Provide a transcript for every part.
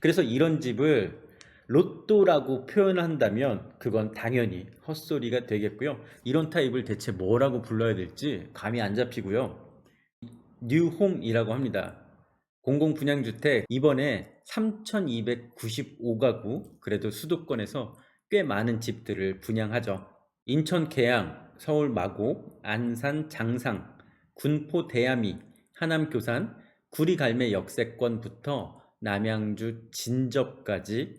그래서 이런 집을 로또라고 표현한다면 그건 당연히 헛소리가 되겠고요. 이런 타입을 대체 뭐라고 불러야 될지 감이 안 잡히고요. 뉴홈이라고 합니다. 공공분양주택 이번에 3,295가구, 그래도 수도권에서 꽤 많은 집들을 분양하죠. 인천 계양, 서울 마곡, 안산 장상, 군포 대야미, 하남 교산, 구리 갈매 역세권부터 남양주 진접까지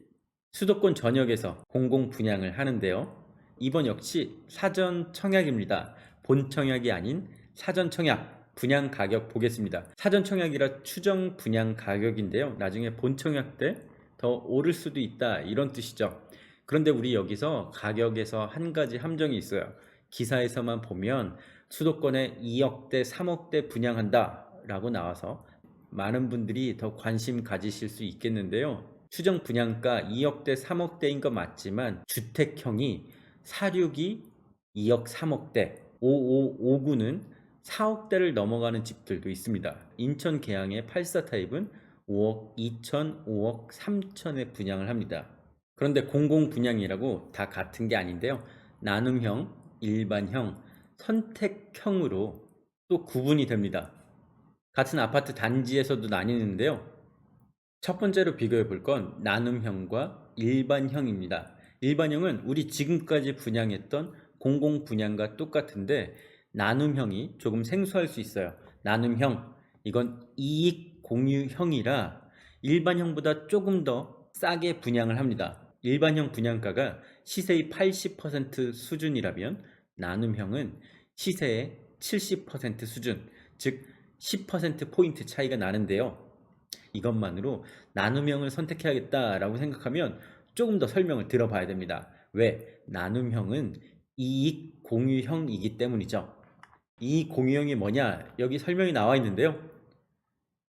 수도권 전역에서 공공분양을 하는데요. 이번 역시 사전 청약입니다. 본 청약이 아닌 사전 청약. 분양 가격 보겠습니다. 사전 청약이라 추정 분양 가격인데요. 나중에 본 청약 때 더 오를 수도 있다, 이런 뜻이죠. 그런데 우리 여기서 가격에서 한 가지 함정이 있어요. 기사에서만 보면 수도권에 2억대 3억대 분양한다 라고 나와서 많은 분들이 더 관심 가지실 수 있겠는데요. 추정 분양가 2억대 3억대인 거 맞지만 주택형이 462 2억 3억대, 5559는 4억대를 넘어가는 집들도 있습니다. 인천 계양의 84 타입은 5억 2천, 5억 3천에 분양을 합니다. 그런데 공공 분양이라고 다 같은 게 아닌데요. 나눔형, 일반형, 선택형으로 또 구분이 됩니다. 같은 아파트 단지에서도 나뉘는데요. 첫 번째로 비교해 볼 건 나눔형과 일반형입니다. 일반형은 우리 지금까지 분양했던 공공 분양과 똑같은데 나눔형이 조금 생소할 수 있어요. 나눔형, 이건 이익 공유형이라 일반형보다 조금 더 싸게 분양을 합니다. 일반형 분양가가 시세의 80% 수준이라면 나눔형은 시세의 70% 수준, 즉 10%포인트 차이가 나는데요. 이것만으로 나눔형을 선택해야겠다라고 생각하면 조금 더 설명을 들어봐야 됩니다. 왜? 나눔형은 이익 공유형이기 때문이죠. 이익 공유형이 뭐냐? 여기 설명이 나와 있는데요.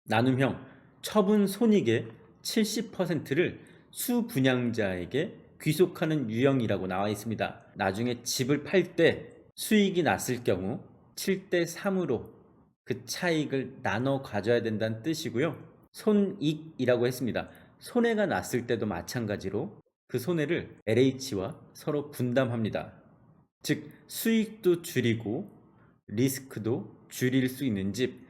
나눔형, 처분 손익의 70%를 수분양자에게 귀속하는 유형이라고 나와 있습니다. 나중에 집을 팔 때 수익이 났을 경우 7대 3으로 그 차익을 나눠 가져야 된다는 뜻이고요. 손익이라고 했습니다. 손해가 났을 때도 마찬가지로 그 손해를 LH와 서로 분담합니다. 즉 수익도 줄이고 리스크도 줄일 수 있는 집,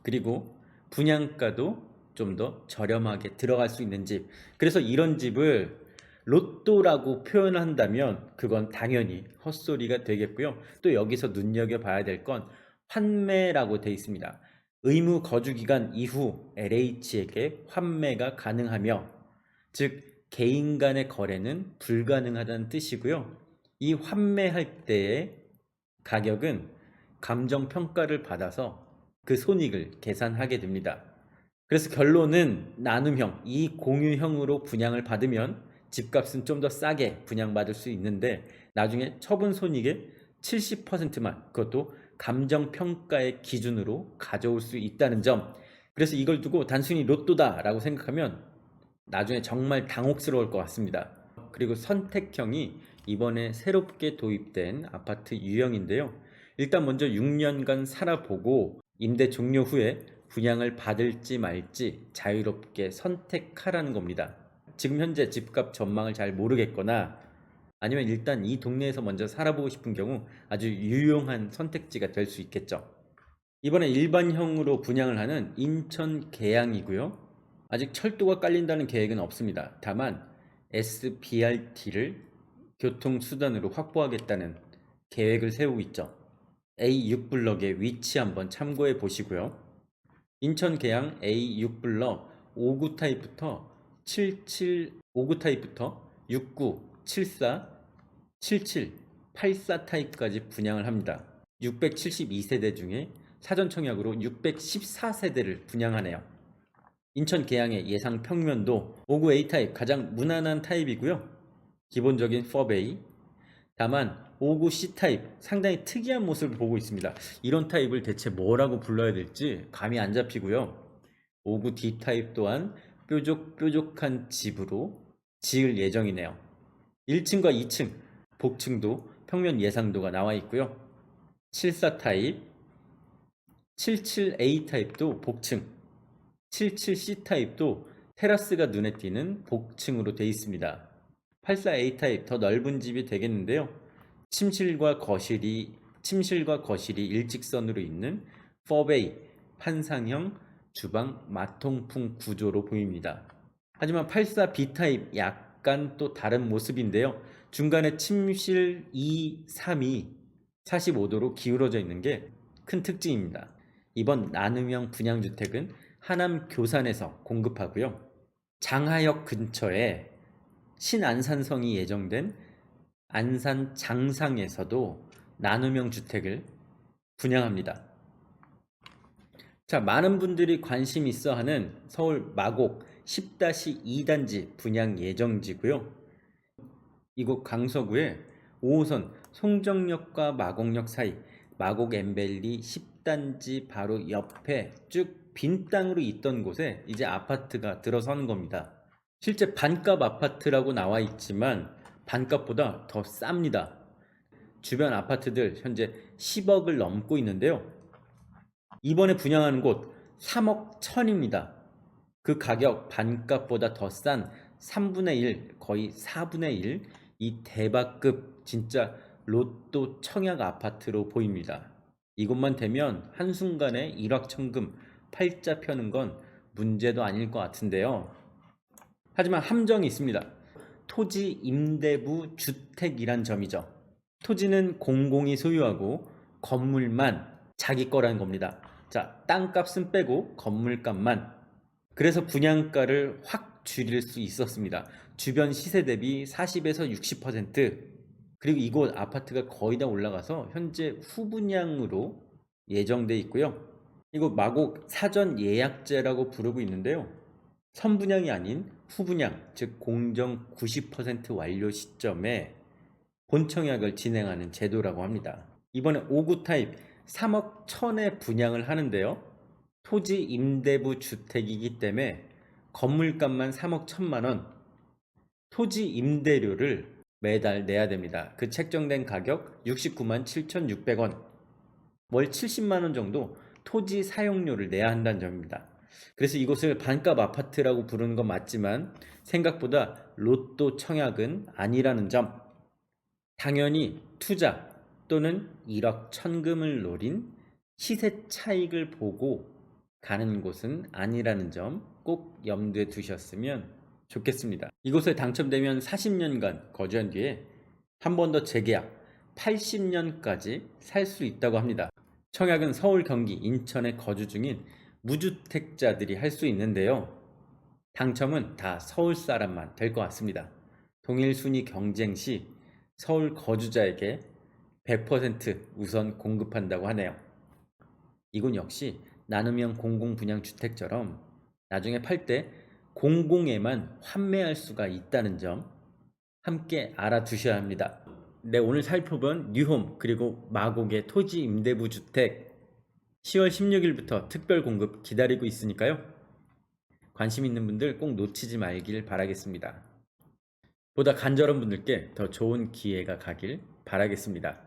그리고 분양가도 좀 더 저렴하게 들어갈 수 있는 집. 그래서 이런 집을 로또라고 표현한다면 그건 당연히 헛소리가 되겠고요. 또 여기서 눈여겨봐야 될 건 환매라고 되어 있습니다. 의무 거주 기간 이후 LH에게 환매가 가능하며, 즉 개인 간의 거래는 불가능하다는 뜻이고요. 이 환매할 때의 가격은 감정평가를 받아서 그 손익을 계산하게 됩니다. 그래서 결론은 나눔형, 이 공유형으로 분양을 받으면 집값은 좀 더 싸게 분양받을 수 있는데 나중에 처분 손익의 70%만, 그것도 감정평가의 기준으로 가져올 수 있다는 점. 그래서 이걸 두고 단순히 로또다라고 생각하면 나중에 정말 당혹스러울 것 같습니다. 그리고 선택형이 이번에 새롭게 도입된 아파트 유형인데요. 일단 먼저 6년간 살아보고 임대 종료 후에 분양을 받을지 말지 자유롭게 선택하라는 겁니다. 지금 현재 집값 전망을 잘 모르겠거나 아니면 일단 이 동네에서 먼저 살아보고 싶은 경우 아주 유용한 선택지가 될 수 있겠죠. 이번에 일반형으로 분양을 하는 인천 계양이고요. 아직 철도가 깔린다는 계획은 없습니다. 다만 SBRT를 교통수단으로 확보하겠다는 계획을 세우고 있죠. A6블럭의 위치 한번 참고해 보시고요. 인천 계양 A6블럭 59 타입부터 77, 59 타입부터 69, 74, 77, 84 타입까지 분양을 합니다. 672세대 중에 사전 청약으로 614세대를 분양하네요. 인천 계양의 예상 평면도 59 A 타입 가장 무난한 타입이고요. 기본적인 4베이. 다만 59 C 타입 상당히 특이한 모습을 보고 있습니다. 이런 타입을 대체 뭐라고 불러야 될지 감이 안 잡히고요. 59 D 타입 또한 뾰족뾰족한 집으로 지을 예정이네요. 1층과 2층, 복층도 평면 예상도가 나와 있고요. 74 타입, 77A 타입도 복층, 77C 타입도 테라스가 눈에 띄는 복층으로 되어 있습니다. 84A 타입 더 넓은 집이 되겠는데요. 침실과 거실이 일직선으로 있는 4베이 판상형 주방 마통풍 구조로 보입니다. 하지만 84B 타입 약간 또 다른 모습인데요. 중간에 침실 2, 3이 45도로 기울어져 있는 게 큰 특징입니다. 이번 나눔형 분양주택은 하남 교산에서 공급하고요. 장하역 근처에 신안산성이 예정된 안산 장상에서도 나눔형 주택을 분양합니다. 자, 많은 분들이 관심 있어 하는 서울 마곡 10-2단지 분양 예정지고요. 이곳 강서구의 5호선 송정역과 마곡역 사이 마곡 엠벨리 10단지 바로 옆에 쭉 빈 땅으로 있던 곳에 이제 아파트가 들어서는 겁니다. 실제 반값 아파트라고 나와 있지만 반값보다 더 쌉니다. 주변 아파트들 현재 10억을 넘고 있는데요. 이번에 분양하는 곳 3억 1천입니다. 그 가격 반값보다 더 싼 3분의 1, 거의 4분의 1, 이 대박급 진짜 로또 청약 아파트로 보입니다. 이곳만 되면 한순간에 일확천금 팔자 펴는 건 문제도 아닐 것 같은데요. 하지만 함정이 있습니다. 토지 임대부 주택이란 점이죠. 토지는 공공이 소유하고 건물만 자기 거라는 겁니다. 자, 땅값은 빼고 건물값만. 그래서 분양가를 확 줄일 수 있었습니다. 주변 시세 대비 40에서 60%. 그리고 이곳 아파트가 거의 다 올라가서 현재 후분양으로 예정돼 있고요. 이곳 마곡 사전 예약제라고 부르고 있는데요. 선분양이 아닌 후분양, 즉 공정 90% 완료 시점에 본청약을 진행하는 제도라고 합니다. 이번에 5구 타입 3억 1천에 분양을 하는데요. 토지 임대부 주택이기 때문에 건물값만 3억 1천만 원, 토지 임대료를 매달 내야 됩니다. 그 책정된 가격 69만 7,600원, 월 70만 원 정도 토지 사용료를 내야 한다는 점입니다. 그래서 이곳을 반값 아파트라고 부르는 건 맞지만 생각보다 로또 청약은 아니라는 점. 당연히 투자 또는 1억 천금을 노린 시세 차익을 보고 가는 곳은 아니라는 점 꼭 염두에 두셨으면 좋겠습니다. 이곳에 당첨되면 40년간 거주한 뒤에 한 번 더 재계약 80년까지 살 수 있다고 합니다. 청약은 서울, 경기, 인천에 거주 중인 무주택자들이 할 수 있는데요. 당첨은 다 서울 사람만 될 것 같습니다. 동일 순위 경쟁 시 서울 거주자에게 100% 우선 공급한다고 하네요. 이곳 역시 나눔형 공공분양주택처럼 나중에 팔 때 공공에만 환매할 수가 있다는 점 함께 알아두셔야 합니다. 네, 오늘 살펴본 뉴홈 그리고 마곡의 토지 임대부 주택 10월 16일부터 특별 공급 기다리고 있으니까요. 관심 있는 분들 꼭 놓치지 말길 바라겠습니다. 보다 간절한 분들께 더 좋은 기회가 가길 바라겠습니다.